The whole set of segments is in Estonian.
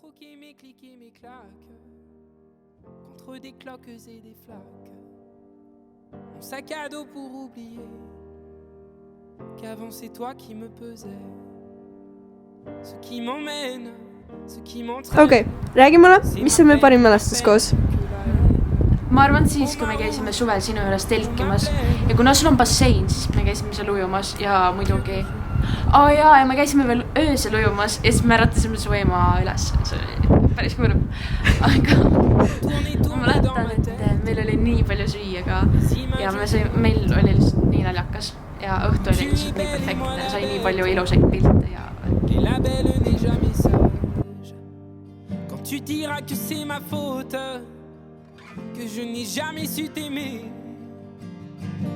troquer mes clics et mes claques contre des cloques et des flaques. Mon sac à dos pour oublier qu'avant c'est toi qui me pesais. Ce qui m'emmène, ce qui m'entraîne. Okei, räägi mulle, mis on meie parim mälestus koos? Ma arvan siis, kui me käisime suvel sinu juures telkimas ja kuna sul on bassein, siis me käisime seal ujumas ja muidugi ja me käisime veel öösel ujumas ja siis me äratasime su ema üles, see oli päris kurb, aga ma mäletan, et meil oli nii palju süüa ka ja meil oli lihtsalt nii naljakas ja õhtu oli lihtsalt nii perfektne, sai nii palju ilusaid pilte ja Quand tu diras que c'est ma faute, que je n'ai jamais su t'aimer,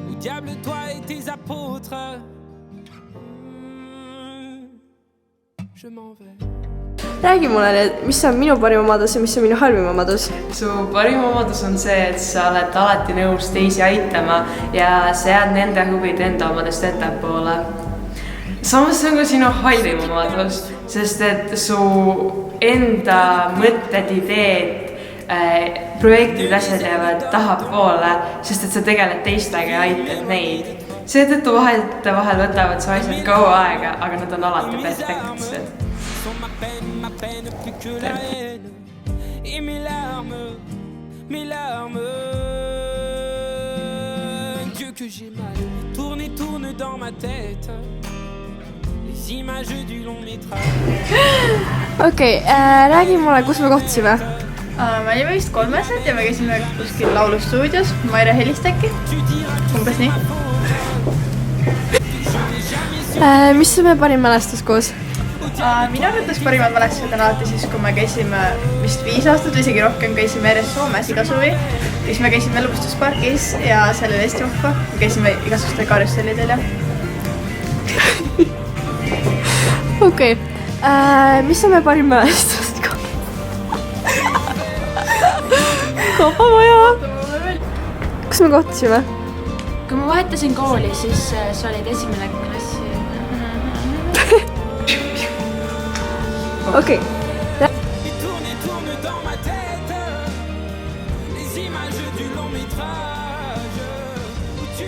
au diable toi et tes apôtres, je m'en vais. Räägi mulle, mis on minu parim omadus ja mis on minu halvim omadus? Su parim omadus on see, et sa oled alati nõus teisi aitama ja sead nende huvid enda omadest ettepoole. Samas on ka sinu halvim omadus, sest et su enda mõtted, ideed, projektid, asjad jäävad tahapoole, sest et sa tegeled teistega ja aitad neid. Seetõttu vahel võtavad su asjad kaua aega, aga nad on alati perfektsed. Et mes larmes, Dieu que j'ai mal, tourne dans ma tête, les images du long métrage. Okei, räägi mulle, kus me kohtusime? Me olime vist 300 ja me käisime kuskil laulustuudios, Maire helist äkki, umbes nii. Mis on meie parim mälestus koos? Minu arvates parimad mälestused on alati siis, kui me käisime vist 5 aastat või isegi rohkem käisime järjest Soomes iga suvi. Siis me käisime Lõbustuspargis ja seal oli hästi uhva. Me käisime igasugustel karussellidel ja... Okei, mis on meie parim mälestus koos? Kaupamaja! Kus me kohtusime? kui ma vahetasin kooli, siis sa olid esimene klassi. Okei. Tourne dans ma tête, les images du long métrage, où tu